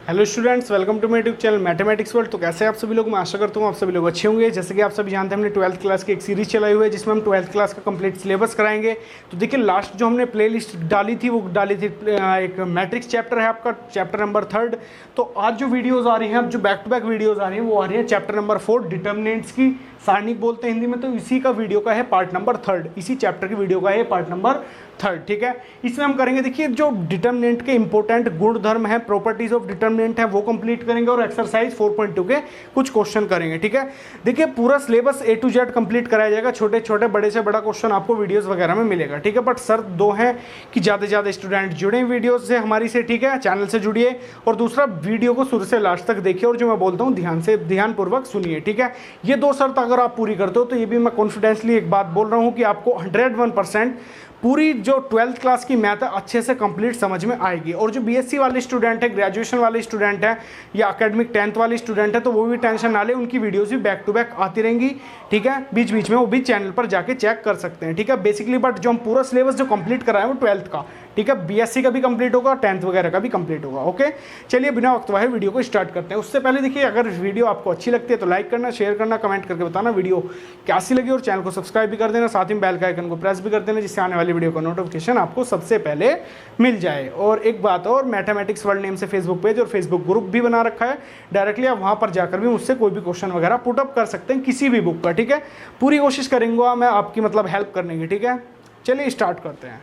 Hello students, welcome to my YouTube channel mathematics world. तो कैसे हैं आप सभी लोग? मैं आशा करता हूँ आप सभी लोग अच्छे होंगे। जैसे कि आप सभी जानते हैं, हमने 12th क्लास की एक सीरीज चलाई हुई है जिसमें हम 12th क्लास का कंप्लीट सिलेबस कराएंगे। तो देखिए, लास्ट जो हमने प्लेलिस्ट डाली थी वो डाली थी एक मैट्रिक्स चैप्टर है आपका, चैप्टर नंबर 3। तो आज जो वीडियोज़ आ रही हैं, अब जो बैक टू बैक वीडियोज़ आ रही हैं वो आ रही है चैप्टर नंबर 4 डिटर्मिनेंट्स की, सारणिक बोलते हैं हिंदी में। तो इसी का वीडियो का है पार्ट नंबर 3, इसी चैप्टर की वीडियो का है पार्ट नंबर 3। ठीक है, इसमें हम करेंगे, देखिए जो डिटर्मिनेंट के इंपॉर्टेंट गुण धर्म है, प्रॉपर्टीज ऑफ डिटर्मिनेंट है, वो कंप्लीट करेंगे और एक्सरसाइज 4.2 के कुछ क्वेश्चन करेंगे। ठीक है, देखिए पूरा syllabus A to Z complete कराया जाएगा, छोटे छोटे बड़े से बड़ा क्वेश्चन आपको वीडियोस वगैरह में मिलेगा। ठीक है, बट शर्त दो है कि ज़्यादा से ज़्यादा स्टूडेंट जुड़े वीडियोस से हमारी से। ठीक है, चैनल से जुड़िए और दूसरा वीडियो को शुरू से लास्ट तक देखिए और जो मैं बोलता हूँ ध्यानपूर्वक सुनिए। ठीक है, ये दो शर्त अगर आप पूरी करते हो तो ये भी मैं कॉन्फिडेंसली एक बात बोल रहा हूँ कि आपको 101% पूरी जो 12th क्लास की मैथ है अच्छे से कंप्लीट समझ में आएगी। और जो बीएससी वाले स्टूडेंट है, ग्रेजुएशन वाले स्टूडेंट है या एकेडमिक 10th वाले स्टूडेंट है, तो वो भी टेंशन ना ले, उनकी वीडियोस भी बैक टू बैक आती रहेंगी। ठीक है, बीच बीच में वो भी चैनल पर जाके चेक कर सकते हैं। ठीक है, बेसिकली बट जो हम पूरा सिलेबस जो कंप्लीट कराए वो 12th का, ठीक है, बीएससी का भी कंप्लीट होगा, 10th वगैरह का भी कंप्लीट होगा। ओके, चलिए बिना वक्त वाहे वीडियो को स्टार्ट करते हैं। उससे पहले देखिए, अगर वीडियो आपको अच्छी लगती है तो लाइक करना, शेयर करना, कमेंट करके बताना वीडियो कैसी लगी और चैनल को सब्सक्राइब भी कर देना, साथ ही बेल का आइकन को प्रेस भी कर देना जिससे आने वाली वीडियो का नोटिफिकेशन आपको सबसे पहले मिल जाए। और एक बात और, मैथमेटिक्स वर्ल्ड नेम से फेसबुक पेज और फेसबुक ग्रुप भी बना रखा है, डायरेक्टली आप वहाँ पर जाकर भी मुझसे कोई भी क्वेश्चन वगैरह पुटअप कर सकते हैं किसी भी बुक का। ठीक है, पूरी कोशिश करेंगे मैं आपकी मतलब हेल्प करने की। ठीक है, चलिए स्टार्ट करते हैं।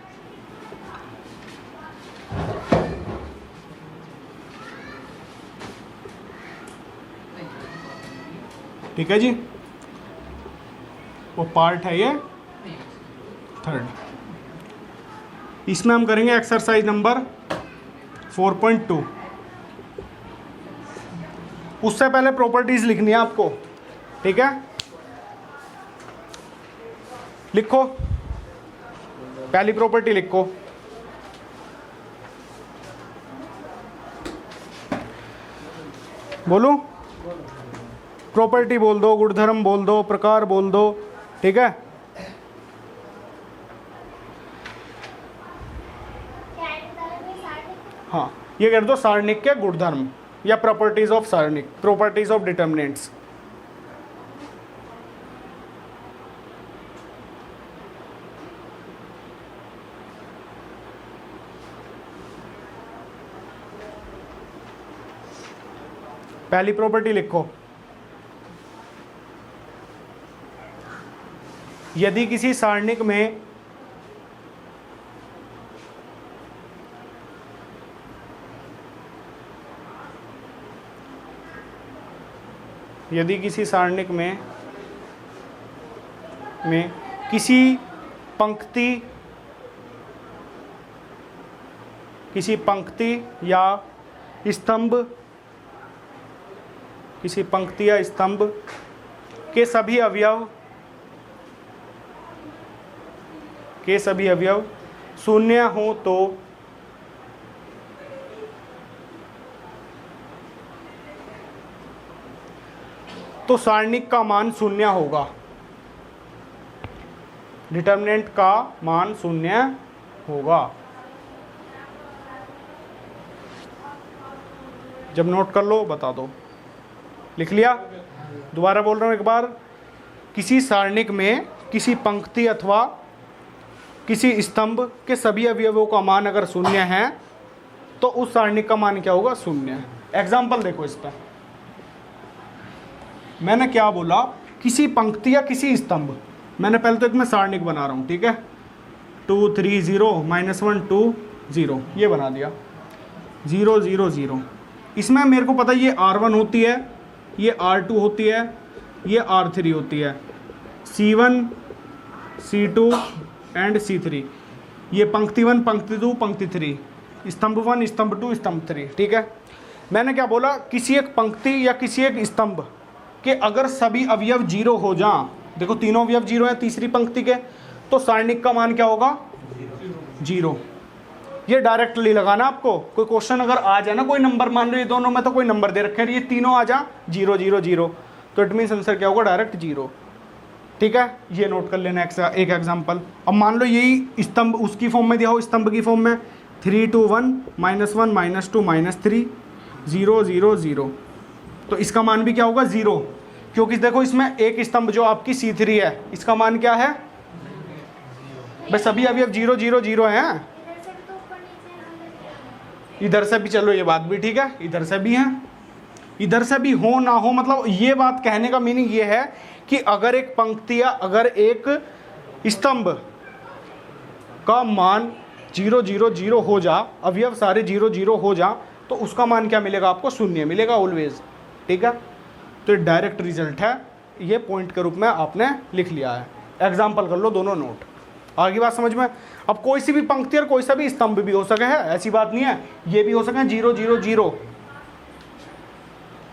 ठीक है जी, वो पार्ट है ये 3। इसमें हम करेंगे एक्सरसाइज नंबर 4.2। उससे पहले प्रॉपर्टीज लिखनी है आपको। ठीक है, लिखो, पहली प्रॉपर्टी लिखो। बोलो, प्रॉपर्टी बोल दो, गुणधर्म बोल दो, प्रकार बोल दो। ठीक है, हाँ, ये कर दो सारणिक के गुणधर्म या प्रॉपर्टीज ऑफ सारणिक, प्रॉपर्टीज ऑफ डिटर्मिनेंट्स। पहली प्रॉपर्टी लिखो, यदि किसी सारणिक में किसी पंक्ति या स्तंभ के सभी अवयव शून्य हो तो सारणिक का मान शून्य होगा, डिटर्मिनेंट का मान शून्य होगा। जब नोट कर लो बता दो। लिख लिया? दोबारा बोल रहा हूं एक बार, किसी सारणिक में किसी पंक्ति अथवा किसी स्तंभ के सभी अवयवों का मान अगर शून्य है तो उस सारणिक का मान क्या होगा? शून्य। एग्जाम्पल देखो इस पर, मैंने क्या बोला, किसी पंक्ति या किसी स्तंभ। मैंने पहले तो एक मैं सारणिक बना रहा हूँ। ठीक है, 2 3 0 -1 2 0 ये बना दिया, 0 0 0। इसमें मेरे को पता है ये R1 होती है, ये R2 होती है, ये R3 होती है, C1 C2 एंड C3। ये पंक्ति 1 पंक्ति 2 पंक्ति 3, स्तंभ 1 स्तंभ 2 स्तंभ 3। ठीक है, मैंने क्या बोला, किसी एक पंक्ति या किसी एक स्तंभ के अगर सभी अवयव 0 हो जाएं, देखो तीनों अवयव 0 हैं तीसरी पंक्ति के, तो सारणिक का मान क्या होगा? 0। ये डायरेक्टली लगाना आपको। कोई क्वेश्चन अगर आ जाए ना, कोई नंबर मान लो ये दोनों में तो कोई नंबर दे रखे हैं, ये तीनों आ जा 0 0 0, तो इट मीन्स आंसर क्या होगा? डायरेक्ट 0। ठीक है, ये नोट कर लेना एक एग्जांपल। अब मान लो यही स्तंभ उसकी फॉर्म में दिया हो, स्तंभ की फॉर्म में 3 2 1 -1 -2 -3, 0 0 0। तो इसका मान भी क्या होगा 0, क्योंकि देखो इसमें एक स्तंभ जो आपकी C3 है इसका मान क्या है, बस अभी अब 0 0 0 है। इधर से भी चलो ये बात भी ठीक है, इधर से भी है, इधर से भी हो ना हो, मतलब ये बात कहने का मीनिंग ये है कि अगर एक पंक्ति या अगर एक स्तंभ का मान 0 0 0 हो जा, अवयव सारे 0 0 हो जा, तो उसका मान क्या मिलेगा आपको, शून्य मिलेगा ऑलवेज। ठीक है, तो ये डायरेक्ट रिजल्ट है, ये पॉइंट के रूप में आपने लिख लिया है। एग्जाम्पल कर लो दोनों नोट, आगे बात समझ में। अब कोई सी भी पंक्ति और कोई सा भी स्तंभ भी हो सके है, ऐसी बात नहीं है, ये भी हो सके 0 0 0।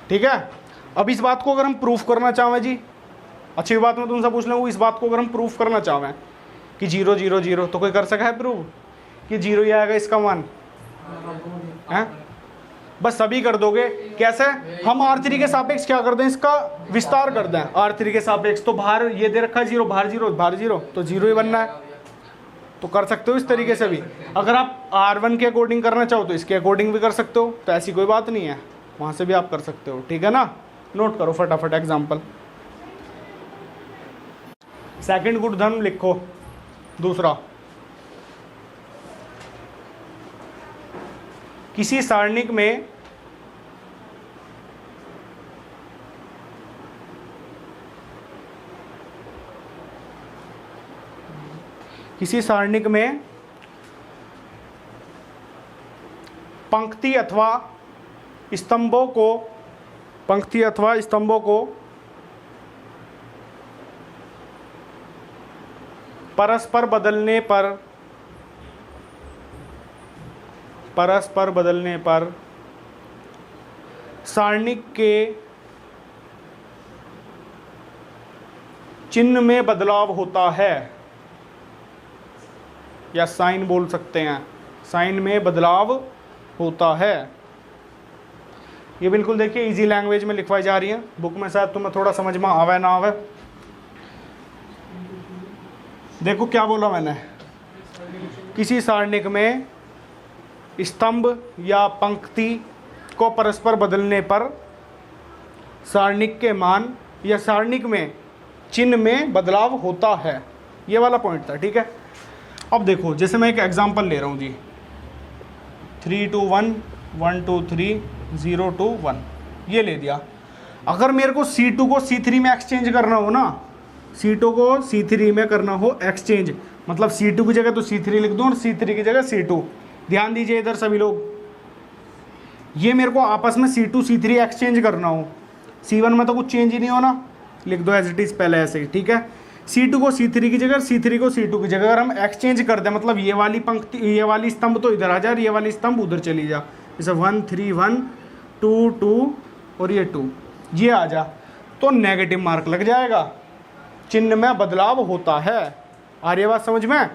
ठीक है, अब इस बात को अगर हम प्रूफ करना चाहें जी, अच्छी बात मैं तुमसे पूछ लूँ, इस बात को अगर हम प्रूफ करना चाहें कि 0 0 0, तो कोई कर सका है प्रूफ कि 0 ही आएगा इसका मान है? बस सभी कर दोगे। कैसे, हम R3 के सापेक्ष क्या कर दें, इसका विस्तार कर दें R3 के सापेक्ष, तो बाहर ये दे रखा है 0, बाहर 0 बाहर 0, तो 0 ही बनना है। तो कर सकते हो इस तरीके से भी। अगर आप R1 के अकॉर्डिंग करना चाहो तो इसके अकॉर्डिंग भी कर सकते हो, तो ऐसी कोई बात नहीं है, वहाँ से भी आप कर सकते हो। ठीक है ना, नोट करो फटाफट एग्जाम्पल। सेकंड गुणधर्म लिखो, दूसरा, किसी सारणिक में पंक्ति अथवा स्तंभों को परस्पर बदलने पर सारणिक के चिन्ह में बदलाव होता है, या साइन बोल सकते हैं, साइन में बदलाव होता है। ये बिल्कुल देखिए इजी लैंग्वेज में लिखवाई जा रही है, बुक में शायद तुम्हें थोड़ा समझ में आवे ना आवे। देखो क्या बोला मैंने, किसी सारणिक में स्तंभ या पंक्ति को परस्पर बदलने पर सारणिक के मान या सारणिक में चिन्ह में बदलाव होता है, ये वाला पॉइंट था। ठीक है, अब देखो जैसे मैं एक एग्जांपल ले रहा हूँ जी, 3 2 1 1 2 3 0 2 1, ये ले दिया। अगर मेरे को C2 को C3 में एक्सचेंज करना हो ना, C2 को C3 में करना हो एक्सचेंज, मतलब C2 की जगह तो C3 लिख दूँ और C3 की जगह C2। ध्यान दीजिए इधर सभी लोग, ये मेरे को आपस में C2 C3 एक्सचेंज करना हो, C1 में तो कुछ चेंज ही नहीं होना, लिख दो एज इट इज़ पहले ऐसे ही। ठीक है, C2 को C3 की जगह, C3 को C2 की जगह अगर हम एक्सचेंज कर दें, मतलब ये वाली पंक्ति, ये वाली स्तंभ तो इधर आ जा, ये वाली स्तंभ उधर चली जा, जैसे 1 3 1 2 2 और ये 2 ये आ जा, तो नेगेटिव मार्क लग जाएगा, चिन्ह में बदलाव होता है। आ रही है बात समझ में।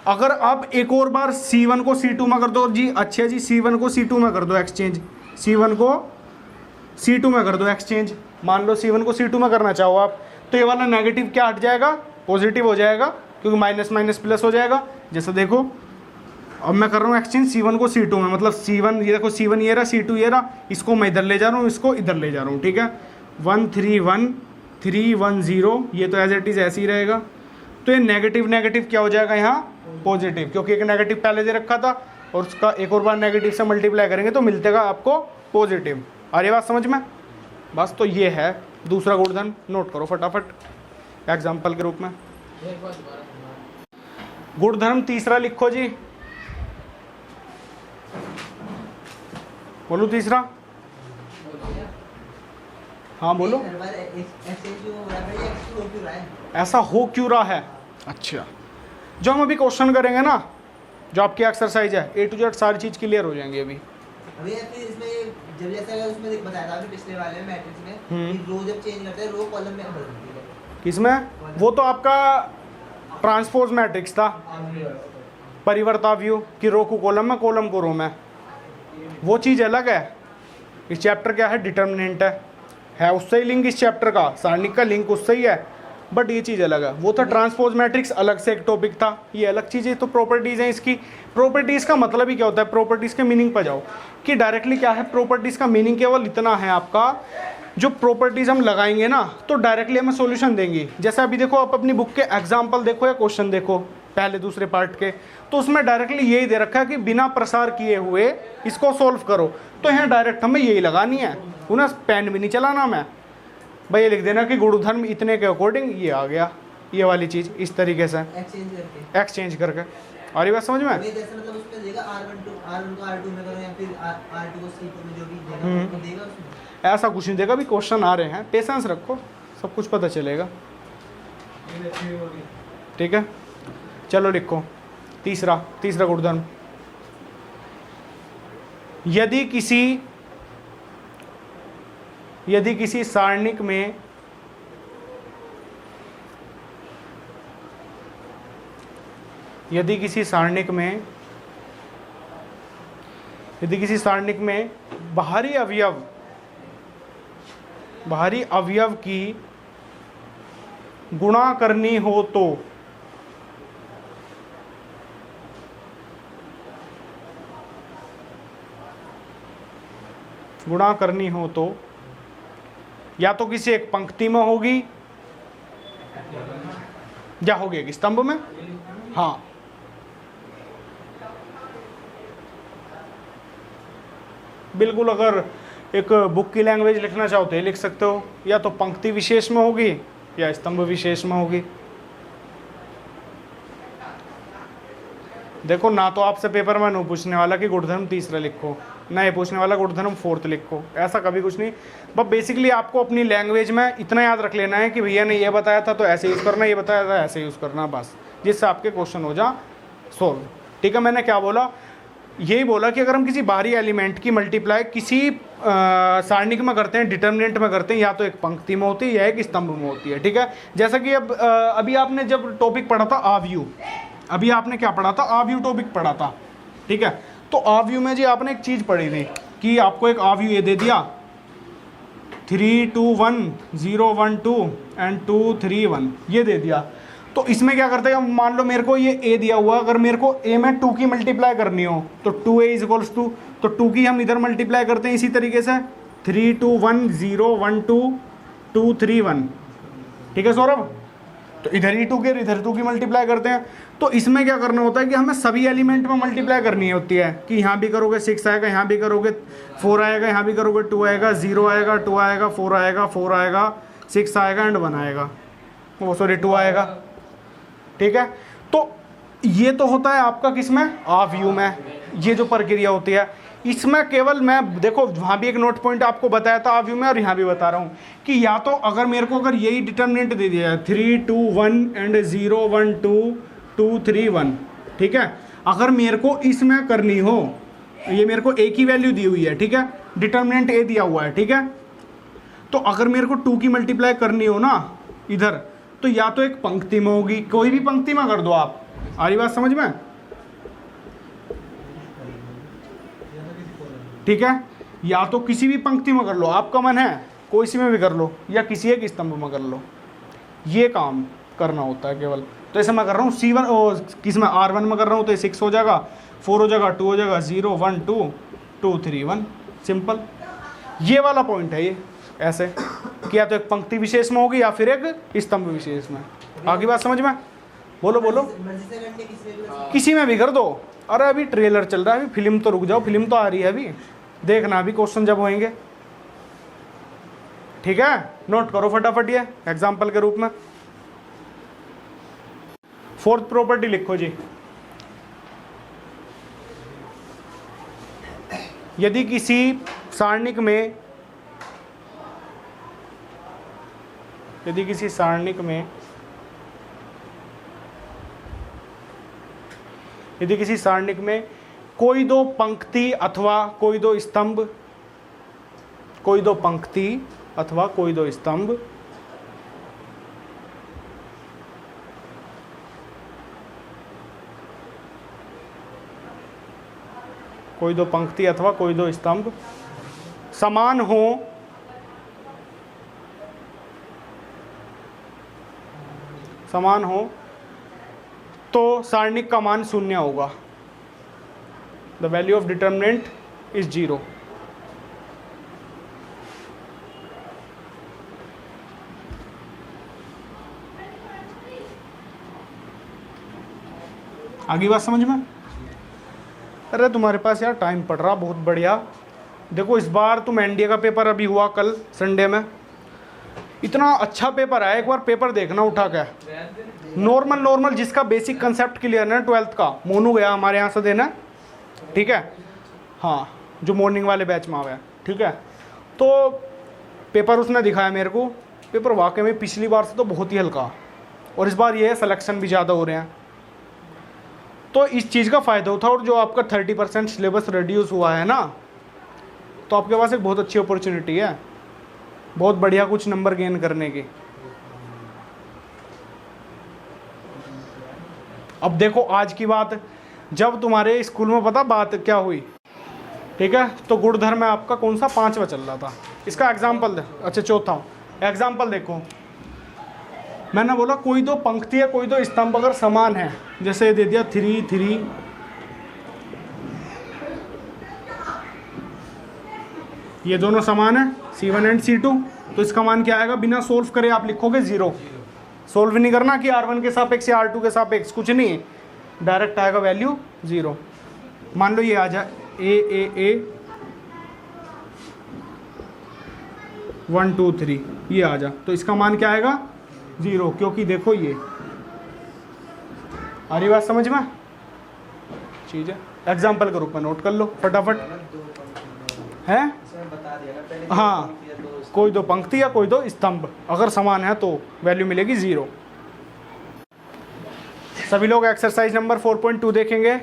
अगर आप एक और बार C1 को C2 में कर दो जी, अच्छा जी C1 को C2 में कर दो एक्सचेंज, C1 को C2 में कर दो एक्सचेंज, मान लो C1 को C2 में करना चाहो आप, तो ये वाला नेगेटिव क्या हट जाएगा, पॉजिटिव हो जाएगा, क्योंकि माइनस माइनस प्लस हो जाएगा। जैसे देखो अब मैं कर रहा हूँ एक्सचेंज C1 को C2 में, मतलब C1 ये देखो, C1 ये रहा, C2 ये रहा, इसको मैं इधर ले जा रहा हूँ, इसको इधर ले जा रहा हूँ। ठीक है, 1 3 1 3 1 0, ये तो एज इट इज़ ऐसे ही रहेगा। तो ये नेगेटिव नेगेटिव क्या हो जाएगा यहाँ, पॉजिटिव, क्योंकि एक नेगेटिव पहले दे रखा था और उसका एक और बार नेगेटिव से मल्टीप्लाई करेंगे तो मिलतेगा आपको पॉजिटिव। आ रही बात समझ में। बस तो ये है दूसरा गुणधर्म, नोट करो फटाफट एग्जाम्पल के रूप में। गुणधर्म तीसरा लिखो जी, बोलो तीसरा। हाँ बोलो, ऐसा हो क्यों रहा है। अच्छा, जो हम अभी क्वेश्चन करेंगे ना, जो आपकी एक्सरसाइज है A to Z सारी चीज़ क्लियर हो जाएंगी अभी। इसमें जब जैसा उसमें बताया था आपने पिछले वाले मैट्रिक्स में कि रो जब चेंज करते हैं रो कॉलम में बदलती है। किसमें, वो तो आपका ट्रांसपोज मैट्रिक्स था, परिवर्ताव्यू कि रो को कॉलम में, कॉलम को रो में, वो चीज़ अलग है। इस चैप्टर क्या है, डिटर्मिनेंट है उससे ही लिंक, इस चैप्टर का सारणिक का लिंक उससे ही है। बट ये चीज़ अलग है, वो था ट्रांसपोज मैट्रिक्स, अलग से एक टॉपिक था, ये अलग चीज़ है। तो प्रॉपर्टीज़ हैं इसकी। प्रॉपर्टीज़ का मतलब ही क्या होता है, प्रॉपर्टीज़ के मीनिंग पर जाओ कि डायरेक्टली क्या है। प्रॉपर्टीज़ का मीनिंग केवल इतना है आपका, जो प्रॉपर्टीज़ हम लगाएंगे ना तो डायरेक्टली हमें सॉल्यूशन देंगी। जैसे अभी देखो, आप अपनी बुक के एग्जाम्पल देखो या क्वेश्चन देखो पहले दूसरे पार्ट के, तो उसमें डायरेक्टली यही दे रखा है कि बिना प्रसार किए हुए इसको सॉल्व करो। तो यहाँ डायरेक्ट हमें यही लगानी है, उन्हें पेन भी नहीं चलाना। मैं भाई ये लिख देना कि गुणधर्म इतने के अकॉर्डिंग ये आ गया, ये वाली चीज़ इस तरीके से एक्सचेंज करके। और ये बात समझ में? जैसे मतलब उसमें देगा R1 को R2 में करो या फिर R2 को C4 में, जो भी देगा वो देगा उसमें। ऐसा कुछ नहीं देगा, भी क्वेश्चन आ रहे हैं, पेशेंस रखो, सब कुछ पता चलेगा। ठीक है, चलो लिखो तीसरा गुणधर्म। यदि किसी सारणिक में बाहरी अवयव की गुणा करनी हो तो या तो किसी एक पंक्ति में होगी या होगी एक स्तंभ में। हाँ, बिल्कुल, अगर एक बुक की लैंग्वेज लिखना चाहो तो ये लिख सकते हो, या तो पंक्ति विशेष में होगी या स्तंभ विशेष में होगी। देखो ना, तो आपसे पेपर में नहीं पूछने वाला कि गुणधर्म तीसरा लिखो, ना ये पूछने वाला गुणधर्म फोर्थ लिखो, ऐसा कभी कुछ नहीं। बस बेसिकली आपको अपनी लैंग्वेज में इतना याद रख लेना है कि भैया ने ये बताया था तो ऐसे यूज़ करना, ये बताया था ऐसे यूज़ करना, बस, जिससे आपके क्वेश्चन हो जा सोल्व। ठीक है, मैंने क्या बोला, यही बोला कि अगर हम किसी बाहरी एलिमेंट की मल्टीप्लाई किसी सारणिक में करते हैं, डिटर्मिनेंट में करते हैं, या तो एक पंक्ति में होती है या एक स्तंभ में होती है। ठीक है, जैसा कि अभी आपने जब टॉपिक पढ़ा था आव्यूह, अभी आपने क्या पढ़ा था, आव्यूह टॉपिक पढ़ा था। ठीक है, तो आव्यूह में जी आपने एक चीज़ पढ़ी थी कि आपको एक आव्यूह ये दे दिया 3 2 1 0 1 2 एंड 2 3 1, ये दे दिया। तो इसमें क्या करते हैं, मान लो मेरे को ये a दिया हुआ, अगर मेरे को a में 2 की मल्टीप्लाई करनी हो तो 2a इज इक्वल्स टू, तो 2 की हम इधर मल्टीप्लाई करते हैं इसी तरीके से 3 2 1 0 1 2 2 3 1। ठीक है सौरभ, तो इधर ही 2 के इधर 2 की मल्टीप्लाई करते हैं। तो इसमें क्या करना होता है कि हमें सभी एलिमेंट में मल्टीप्लाई करनी होती है कि यहाँ भी करोगे 6 आएगा, यहाँ भी करोगे 4 आएगा, यहाँ भी करोगे 2 आएगा, 0 आएगा, 2 आएगा, 4 आएगा, 4 आएगा, 6 आएगा एंड 1 आएगा, वो सॉरी 2 आएगा। ठीक है, तो ये तो होता है आपका किसमें, आव्यूह में, ये जो प्रक्रिया होती है। इसमें केवल मैं देखो वहाँ भी एक नोट पॉइंट आपको बताया था आव्यूह में, और यहाँ भी बता रहा हूँ कि या तो अगर मेरे को अगर यही डिटर्मिनेंट दे दिया है 3 2 1 एंड 0 1 2 2 3 1, ठीक है, अगर मेरे को इसमें करनी हो, ये मेरे को a की वैल्यू दी हुई है, ठीक है, डिटर्मिनेंट a दिया हुआ है, ठीक है, तो अगर मेरे को 2 की मल्टीप्लाई करनी हो ना इधर, तो या तो एक पंक्ति में होगी, कोई भी पंक्ति में कर दो आप, आ रही बात समझ में? ठीक है, या तो किसी भी पंक्ति में कर लो, आपका मन है कोई सी में भी कर लो, या किसी एक स्तंभ में कर लो, ये काम करना होता है केवल। तो ऐसे मैं कर रहा हूँ C1 और किस में R1 में कर रहा हूँ तो 6 हो जाएगा, 4 हो जाएगा, 2 हो जाएगा, 0 1 2 2 3 1, सिंपल। ये वाला पॉइंट है ये, ऐसे कि या तो एक पंक्ति विशेष में होगी या फिर एक स्तंभ विशेष में। आगे बात समझ में? बोलो बोलो। किसी में भी कर दो। अरे अभी ट्रेलर चल रहा है, अभी फिल्म तो रुक जाओ, फिल्म तो आ रही है अभी, देखना अभी क्वेश्चन जब होंगे। ठीक है, नोट करो फटाफट ये एग्जाम्पल के रूप में। फोर्थ प्रॉपर्टी लिखो जी, यदि किसी सारणिक में कोई दो पंक्ति अथवा कोई दो स्तंभ कोई दो पंक्ति अथवा कोई दो स्तंभ समान हो समान हो तो सारणिक का मान 0 होगा। The value of determinant is 0। आगे बात समझ में? अरे तुम्हारे पास यार टाइम पड़ रहा, बहुत बढ़िया। देखो इस बार तुम एनडीए का पेपर अभी हुआ कल संडे में, इतना अच्छा पेपर आया, एक बार पेपर देखना उठा के। नॉर्मल जिसका बेसिक कंसेप्ट क्लियर है 12th का, मोनू गया हमारे यहाँ से देना, ठीक है, हाँ, जो मॉर्निंग वाले बैच में आया, ठीक है। तो पेपर उसने दिखाया मेरे को, पेपर वाकई में पिछली बार से तो बहुत ही हल्का, और इस बार ये है सिलेक्शन भी ज़्यादा हो रहे हैं, तो इस चीज़ का फ़ायदा उठा। और जो आपका 30% सिलेबस रिड्यूस हुआ है ना, तो आपके पास एक बहुत अच्छी अपॉर्चुनिटी है, बहुत बढ़िया कुछ नंबर गेन करने की। अब देखो आज की बात, जब तुम्हारे स्कूल में पता बात क्या हुई, ठीक है, तो गुणधर्म में आपका कौन सा 5वां चल रहा था, इसका एग्जाम्पल दे, अच्छा 4था एग्जाम्पल देखो। मैंने बोला कोई दो पंक्ति है, कोई दो स्तंभ अगर समान है, जैसे ये दे दिया 3 3, ये दोनों समान है C1 एंड C2, तो इसका मान क्या आएगा? बिना सोल्व करे आप लिखोगे 0। सोल्व नहीं करना कि R1 के सापेक्ष या R2 के सापेक्ष, कुछ नहीं, डायरेक्ट आएगा वैल्यू 0। मान लो ये आ जाए A 1 2 3, ये आ जा, तो इसका मान क्या आएगा? 0, क्योंकि देखो ये आ रही बात समझ में? चीज़ है, एग्जाम्पल के रूप में नोट कर लो फटाफट, है? हाँ, कोई दो पंक्ति या कोई दो स्तंभ अगर समान है तो वैल्यू मिलेगी 0। सभी लोग एक्सरसाइज नंबर 4.2 देखेंगे।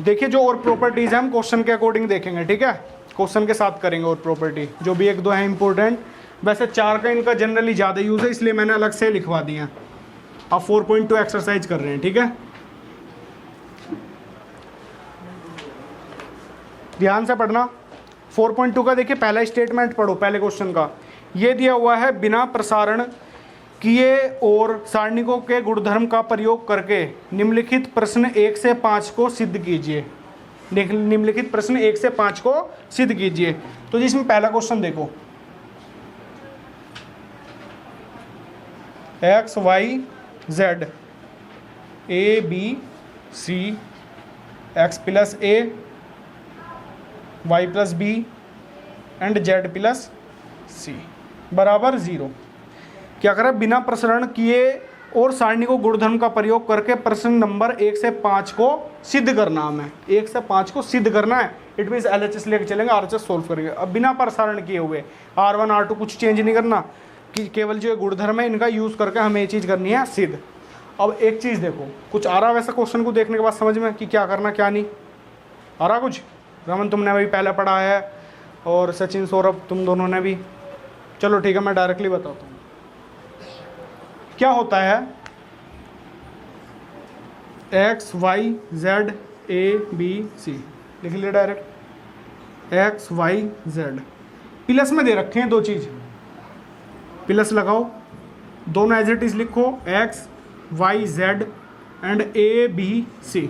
देखिए जो और प्रॉपर्टीज हैं हम क्वेश्चन के अकॉर्डिंग देखेंगे, ठीक है, क्वेश्चन के साथ करेंगे और प्रॉपर्टी, जो भी 1-2 है इंपॉर्टेंट। वैसे 4 का इनका जनरली ज़्यादा यूज़ है, इसलिए मैंने अलग से लिखवा दिया। आप 4.2 एक्सरसाइज कर रहे हैं, ठीक है, ध्यान से पढ़ना। 4.2 का देखिए पहला स्टेटमेंट पढ़ो, पहले क्वेश्चन का। ये दिया हुआ है बिना प्रसारण किए और सारणिकों के गुणधर्म का प्रयोग करके निम्नलिखित प्रश्न 1 से 5 को सिद्ध कीजिए। निम्नलिखित प्रश्न 1 से 5 को सिद्ध कीजिए। तो जिसमें पहला क्वेश्चन देखो, x y z a b c x plus a y plus b and z plus c बराबर 0। क्या करें? बिना प्रसारण किए और सारणी को गुणधर्म का प्रयोग करके प्रश्न नंबर 1 से 5 को सिद्ध करना हमें। 1 से 5 को सिद्ध करना है, इट मीन्स LHS लेके चलेंगे, RHS सोल्व करेंगे। अब बिना प्रसारण किए हुए R1 R2 कुछ चेंज नहीं करना, कि केवल जो गुणधर्म है इनका यूज़ करके हमें ये चीज़ करनी है सिद्ध। अब एक चीज़ देखो, कुछ आ रहा वैसा क्वेश्चन को देखने के बाद समझ में कि क्या करना क्या नहीं आ रहा? कुछ रमन तुमने अभी पहले पढ़ा है और सचिन सौरभ तुम दोनों ने भी। चलो ठीक है, मैं डायरेक्टली बताता हूँ क्या होता है। x y z a b c लिख लिया direct, x y z plus में दे रखे हैं 2 चीज़, प्लस लगाओ, दोनों एज इट इज लिखो, x y z and a b c।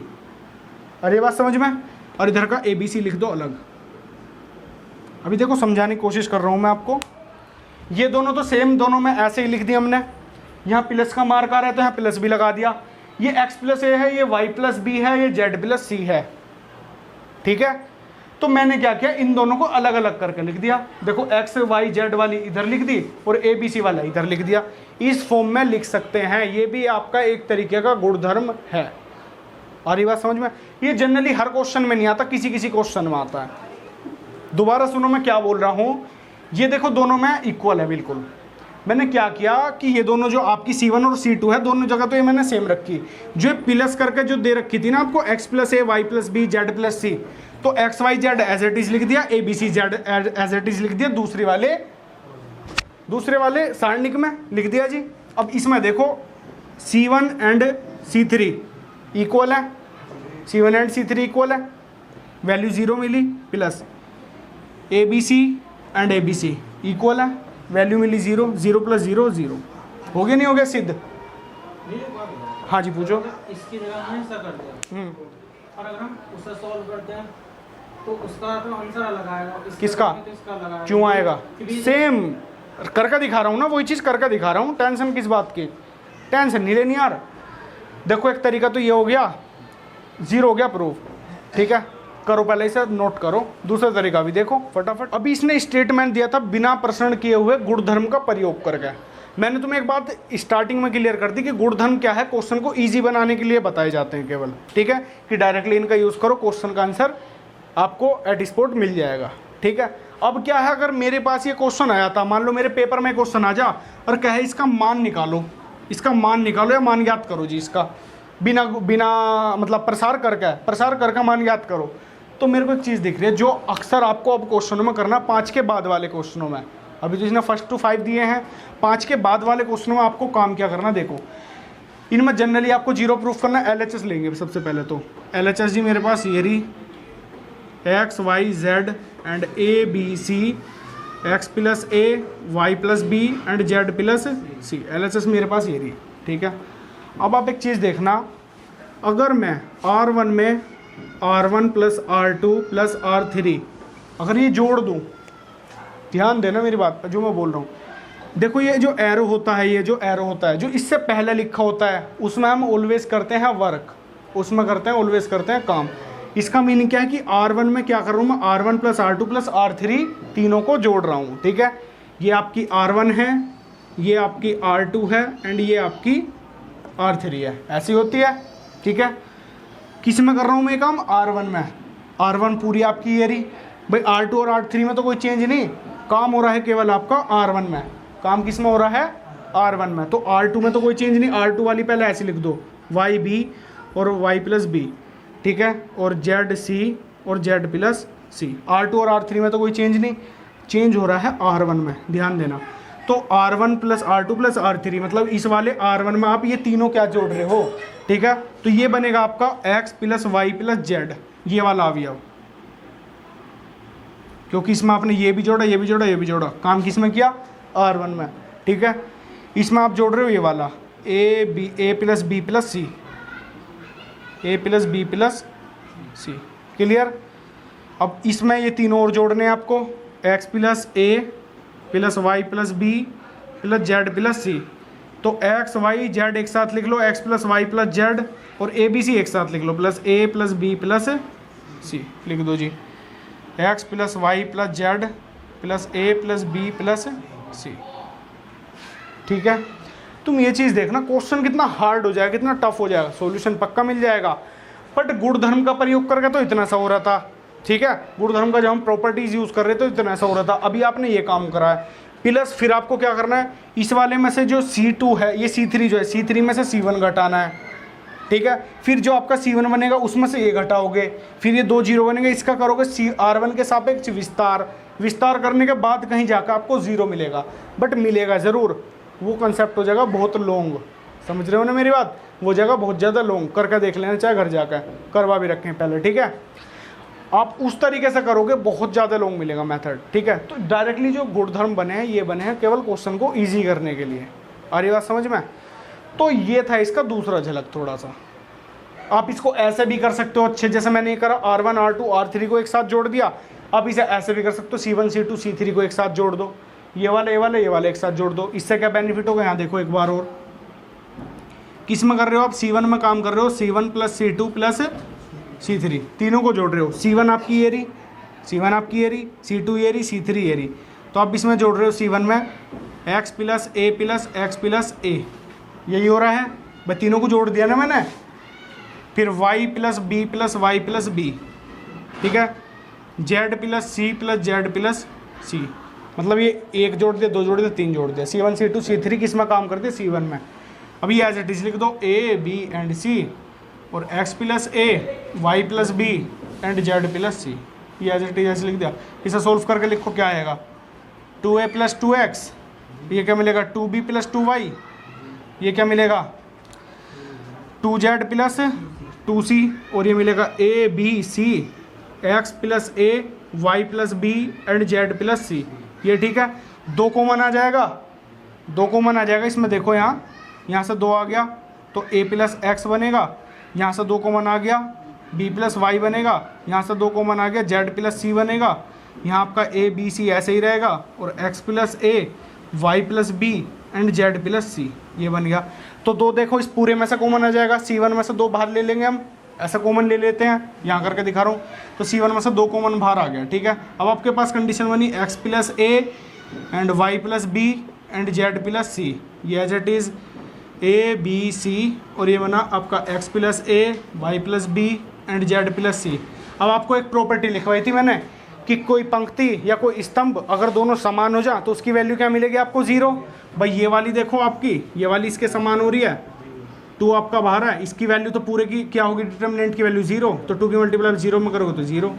अरे बात समझ में? और इधर का a b c लिख दो अलग। अभी देखो समझाने की कोशिश कर रहा हूँ मैं आपको। ये दोनों तो सेम, दोनों में ऐसे ही लिख दिया हमने। यहाँ प्लस का मार्क आ रहा है तो यहाँ प्लस भी लगा दिया। ये x प्लस ए है, ये y प्लस बी है, ये z प्लस सी है, ठीक है। तो मैंने क्या किया, इन दोनों को अलग अलग करके लिख दिया। देखो x y z वाली इधर लिख दी और a b c वाला इधर लिख दिया। इस फॉर्म में लिख सकते हैं, ये भी आपका एक तरीके का गुणधर्म है। और ये बात समझ में? ये जनरली हर क्वेश्चन में नहीं आता, किसी किसी क्वेश्चन में आता है। दोबारा सुनो मैं क्या बोल रहा हूँ। ये देखो दोनों में इक्वल है बिल्कुल। मैंने क्या किया कि ये दोनों जो आपकी C1 और C2 है, दोनों जगह तो ये मैंने सेम रखी। जो प्लस करके जो दे रखी थी ना आपको, x plus A Y plus B Z plus C, तो X Y Z as it is लिख दिया, A B C Z as it is लिख दिया, दूसरे वाले सारणिक में लिख दिया जी। अब इसमें देखो C1 एंड C3 इक्वल है, C1 एंड C3 इक्वल है, वैल्यू 0 मिली, plus ABC and ABC equal है, वैल्यू मिली 0, 0 प्लस 0 0। हो गया नहीं हो गया सिद्ध? हाँ जी पूछो। इसकी जगह हमने ऐसा कर दिया और अगर हम उसे सॉल्व करते हैं तो उसका तो आंसर अलग आएगा। किसका? इसका अलग आएगा। क्यों आएगा? क्योंकि सेम करके दिखा रहा हूँ ना, वही चीज़ करके दिखा रहा हूँ। टेंशन किस बात की? टेंशन नहीं लेनी यार। देखो एक तरीका तो ये हो गया, 0 हो गया प्रूफ, ठीक है। करो पहले इसे नोट करो। दूसरा तरीका भी देखो फटाफट। अभी इसने स्टेटमेंट दिया था बिना प्रश्न किए हुए गुणधर्म का प्रयोग करके। मैंने तुम्हें एक बात स्टार्टिंग में क्लियर कर दी कि गुणधर्म क्या है, क्वेश्चन को इजी बनाने के लिए बताए जाते हैं केवल, ठीक है, कि डायरेक्टली इनका यूज़ करो, क्वेश्चन का आंसर आपको एट स्पॉट मिल जाएगा, ठीक है। अब क्या है, अगर मेरे पास ये क्वेश्चन आया था, मान लो मेरे पेपर में क्वेश्चन आ जा और कहे इसका मान निकालो, इसका मान निकालो या मान ज्ञात करो जी, इसका बिना बिना मतलब प्रसार करके मान ज्ञात करो, तो मेरे को एक चीज़ दिख रही है जो अक्सर आपको अब क्वेश्चनों में करना, 5 के बाद वाले क्वेश्चनों में। अभी तो इसने 1 to 5 दिए हैं, 5 के बाद वाले क्वेश्चनों में आपको काम क्या करना, देखो इनमें जनरली आपको 0 प्रूफ करना है। LHS लेंगे सबसे पहले तो। LHS जी मेरे पास ये रही, x y z and a b c, x plus a y plus b and z plus c। LHS मेरे पास ये रही, ठीक है। अब आप एक चीज़ देखना, अगर मैं R1 में R1 plus R2 plus R3 अगर ये जोड़ दूँ, ध्यान देना मेरी बात पर जो मैं बोल रहा हूँ। देखो ये जो एरो होता है, ये जो एरो होता है जो इससे पहले लिखा होता है, उसमें हम ऑलवेज करते हैं वर्क, उसमें करते हैं ऑलवेज करते हैं काम। इसका मीनिंग क्या है कि R1 में क्या कर रहा हूँ मैं, R1 plus R2 plus R3 तीनों को जोड़ रहा हूँ, ठीक है। ये आपकी R1 है, ये आपकी R2 है एंड ये आपकी R3 है, ऐसी होती है, ठीक है। किस में कर रहा हूँ मैं काम, R1 में। R1 पूरी आपकी ये रही भाई, R2 और R3 में तो कोई चेंज नहीं, काम हो रहा है केवल आपका R1 में। काम किस में हो रहा है, R1 में। तो R2 में तो कोई चेंज नहीं, R2 वाली पहले ऐसे लिख दो, YB और Y प्लस B, ठीक है, और ZC और Z प्लस C। R2 और R3 में तो कोई चेंज नहीं, चेंज हो रहा है R1 में, ध्यान देना। तो R1 plus R2 plus R3 मतलब इस वाले R1 में आप ये तीनों क्या जोड़ रहे हो, ठीक है। तो ये बनेगा आपका X plus Y plus Z, ये वाला अवयव, क्योंकि इसमें आपने ये भी जोड़ा, ये भी जोड़ा, ये भी जोड़ा, काम किस में किया, R1 में, ठीक है। इसमें आप जोड़ रहे हो ये वाला A plus B plus C, A plus B plus C, clear. अब इसमें ये तीनों और जोड़ने हैं आपको, X plus A plus Y plus B plus Z plus C। तो X Y Z एक साथ लिख लो, X plus Y plus Z, और A B C एक साथ लिख लो, plus A plus B plus C लिख दो जी। X plus Y plus Z plus A plus B plus C, ठीक है। तुम ये चीज़ देखना, क्वेश्चन कितना हार्ड हो जाएगा, कितना टफ हो जाएगा, सॉल्यूशन पक्का मिल जाएगा। बट गुणधर्म का प्रयोग करके तो इतना सा हो रहा था, ठीक है। गुणधर्म का जब हम प्रॉपर्टीज यूज़ कर रहे थे तो इतना सा हो रहा था। अभी आपने ये काम करा है, प्लस फिर आपको क्या करना है, इस वाले में से जो C2 है, ये C3 जो है, C3 में से C1 घटाना है, ठीक है। फिर जो आपका C1 बनेगा उसमें से ये घटाओगे, फिर ये 2 0 बनेंगे, इसका करोगे R1 के सापेक्ष विस्तार करने के बाद कहीं जाकर आपको 0 मिलेगा, बट मिलेगा ज़रूर। वो कंसेप्ट हो जाएगा बहुत लॉन्ग, समझ रहे हो ना मेरी बात, वो जगह बहुत ज़्यादा लॉन्ग, करके देख लेना, चाहे घर जाकर करवा भी रखें पहले, ठीक है। आप उस तरीके से करोगे बहुत ज़्यादा लॉन्ग मिलेगा मेथड, ठीक है। तो डायरेक्टली जो गुणधर्म बने हैं, ये बने हैं केवल क्वेश्चन को ईजी करने के लिए। आ रही बात समझ में? तो ये था इसका दूसरा झलक थोड़ा सा। आप इसको ऐसे भी कर सकते हो, अच्छे जैसे मैंने ये करा, R1 R2 R3 को एक साथ जोड़ दिया। आप इसे ऐसे भी कर सकते हो, C1 C2 C3 को एक साथ जोड़ दो, ये वाले एक साथ जोड़ दो। इससे क्या बेनिफिट होगा, यहाँ देखो एक बार और, किस में कर रहे हो आप, C1 में काम कर रहे हो, C1 plus C2 plus C3, तीनों को जोड़ रहे हो। C1 आपकी ये रही, C2 ये रही, C3 ये रही। तो आप इसमें जोड़ रहे हो C1 में X plus A plus X plus A, यही हो रहा है भाई, तीनों को जोड़ दिया ना मैंने। फिर Y plus B plus Y plus B, ठीक है, Z plus C plus Z plus C, मतलब ये एक जोड़ दिया, 2 जोड़ दिया, 3 जोड़ दिया। C1 C2 C3 किस में काम करते हैं, C1 में। अभी एज इट इज लिख दो A B एंड C, और X plus A Y plus B and Z plus C, ये एज इट इज ऐसे लिख दिया। इसे सोल्व करके लिखो क्या आएगा, 2A प्लस 2X, ये क्या मिलेगा, 2B प्लस 2Y, ये क्या मिलेगा, 2Z प्लस 2C, और ये मिलेगा A B C X plus A Y plus B and Z plus C, ये ठीक है। 2 कॉमन आ जाएगा, 2 कॉमन आ जाएगा इसमें, देखो यहाँ से 2 आ गया, तो a प्लस एक्स बनेगा, यहाँ से 2 कॉमन आ गया, b प्लस वाई बनेगा, यहाँ से 2 कॉमन आ गया, z प्लस सी बनेगा, यहाँ आपका a b c ऐसे ही रहेगा, और x plus a Y plus B and z plus C, ये बन गया। तो 2 देखो इस पूरे में से कॉमन आ जाएगा, c1 में से 2 बाहर ले लेंगे हम, ऐसा कॉमन ले लेते हैं, यहाँ करके दिखा रहा हूँ। तो c1 में से 2 कॉमन बाहर आ गया, ठीक है। अब आपके पास कंडीशन बनी x plus a and y plus b and z plus c, ये as it is a b c, और ये बना आपका x plus a y plus b and z plus c। अब आपको एक प्रॉपर्टी लिखवाई थी मैंने कि कोई पंक्ति या कोई स्तंभ अगर दोनों समान हो जाए तो उसकी वैल्यू क्या मिलेगी आपको, 0। भाई ये वाली देखो आपकी, ये वाली इसके समान हो रही है, 2 आपका बाहर है, इसकी वैल्यू तो पूरे की क्या होगी, डिटर्मिनेंट की वैल्यू 0, तो 2 की मल्टीप्लाई 0 में करोगे तो 0।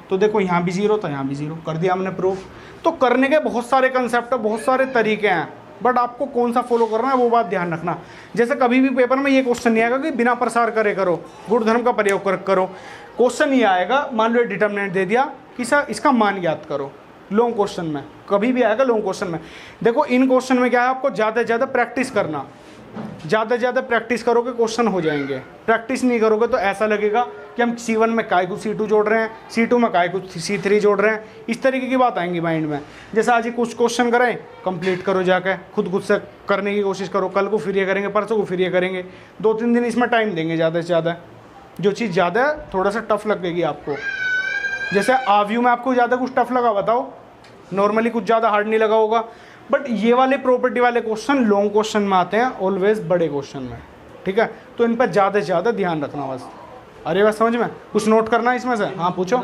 तो देखो यहाँ भी 0 तो यहाँ भी 0, कर दिया हमने प्रूफ। तो करने के बहुत सारे कंसेप्ट है, बहुत सारे तरीके हैं, बट आपको कौन सा फॉलो करना है वो बात ध्यान रखना। जैसे कभी भी पेपर में ये क्वेश्चन नहीं आएगा कि बिना प्रसार करे करो, गुणधर्म का प्रयोग करो। क्वेश्चन ये आएगा, मान लो डिटर्मिनेंट दे दिया कि सर इसका मान ज्ञात करो, लॉन्ग क्वेश्चन में कभी भी आएगा, लॉन्ग क्वेश्चन में। देखो इन क्वेश्चन में क्या है, आपको ज़्यादा से ज़्यादा प्रैक्टिस करना, ज़्यादा से ज़्यादा प्रैक्टिस करोगे क्वेश्चन हो जाएंगे। प्रैक्टिस नहीं करोगे तो ऐसा लगेगा कि हम C1 में काय कुछ C2 जोड़ रहे हैं, C2 में काय कुछ C3 जोड़ रहे हैं, इस तरीके की बात आएंगी माइंड में। जैसे आज ही कुछ क्वेश्चन करें, कंप्लीट करो जाकर, खुद से करने की कोशिश करो, कल को फिर ये करेंगे, परसों को फिर ये करेंगे, 2-3 दिन इसमें टाइम देंगे ज़्यादा से ज़्यादा। जो चीज़ ज़्यादा थोड़ा सा टफ लगेगी आपको, जैसे आव्यू में आपको ज़्यादा कुछ टफ लगा बताओ, नॉर्मली कुछ ज़्यादा हार्ड नहीं लगा होगा, बट ये वाले प्रॉपर्टी वाले क्वेश्चन लॉन्ग क्वेश्चन में आते हैं ऑलवेज, बड़े क्वेश्चन में, ठीक है। तो इन पर ज़्यादा से ज़्यादा ध्यान रखना बस। अरे बस समझ में कुछ नोट करना है इसमें से, हाँ पूछो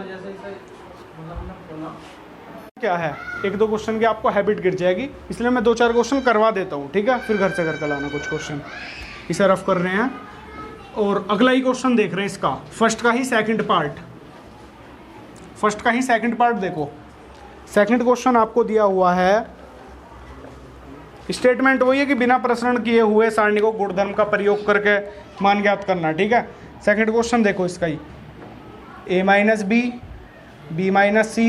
क्या है। 1-2 क्वेश्चन की आपको हैबिट गिर जाएगी, इसलिए मैं 2-4 क्वेश्चन करवा देता हूँ, ठीक है, फिर घर से करके लाना कुछ क्वेश्चन। इसे रफ कर रहे हैं और अगला ही क्वेश्चन देख रहे हैं इसका, फर्स्ट का ही सेकंड पार्ट देखो। सेकंड क्वेश्चन आपको दिया हुआ है, स्टेटमेंट वही है कि बिना प्रसरण किए हुए सारणी को गुणधर्म का प्रयोग करके मान ज्ञात करना, ठीक है। सेकंड क्वेश्चन देखो इसका ही, a minus B, b minus C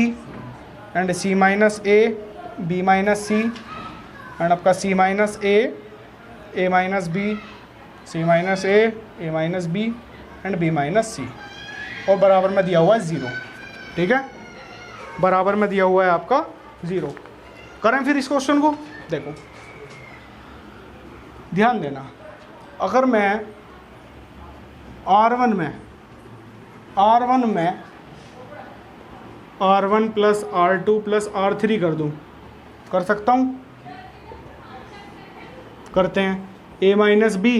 and c minus a, b minus C and आपका c minus a minus b, c minus a minus b and b minus C, और बराबर में दिया हुआ है 0, ठीक है, बराबर में दिया हुआ है आपका 0। करें फिर इस क्वेश्चन को, देखो ध्यान देना, अगर मैं R1 में R1 plus R2 plus R3 कर दूं, कर सकता हूं, करते हैं। a माइनस बी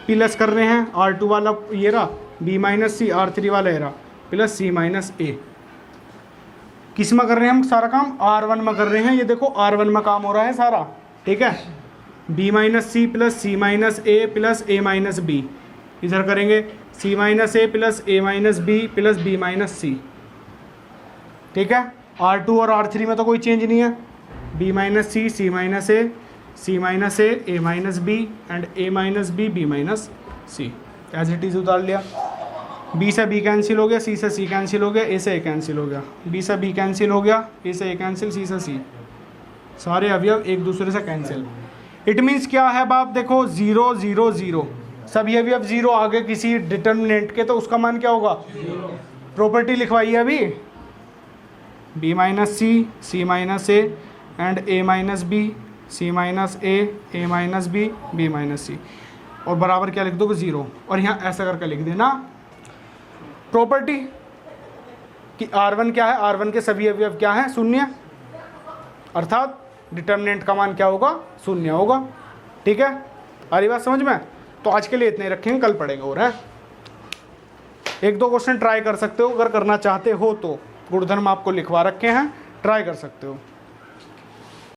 प्लस कर रहे हैं, R2 वाला ये रहा, b माइनस सी, R3 वाला ये रहा, प्लस c माइनस a। किस में कर रहे हैं हम सारा काम, R1 में कर रहे हैं, ये देखो R1 में काम हो रहा है सारा, ठीक है। b minus C plus C minus A plus A minus B, इधर करेंगे c minus A plus A minus B plus B minus C, ठीक है। R2 और R3 में तो कोई चेंज नहीं है, b minus C, C minus A minus B and A minus B minus C, as it is उतार लिया। b से b कैंसिल हो गया, c से c कैंसिल हो गया, a से a कैंसिल हो गया, b से b कैंसिल हो गया, a से a कैंसिल, c से c, सारे अवयव एक दूसरे से कैंसिल। इट मीन्स क्या है बाप, देखो 0 0 0, सभी अवयव 0 आगे किसी डिटर्मिनेंट के, तो उसका मान क्या होगा, प्रॉपर्टी लिखवाई है अभी, b minus C, C minus A and a minus B, C minus A minus B, b minus C, और बराबर क्या लिख दोगे 0, और यहाँ ऐसा करके लिख देना प्रॉपर्टी कि R1 क्या है, R1 के सभी अवयव क्या हैं, शून्य, अर्थात डिटर्मिनेंट का मान क्या होगा, 0 होगा, ठीक है। आ रही बात समझ में। तो आज के लिए इतने रखेंगे, कल पढ़ेंगे और है। 1-2 क्वेश्चन ट्राई कर सकते हो, अगर करना चाहते हो तो गुणधर्म आपको लिखवा रखे हैं, ट्राई कर सकते हो।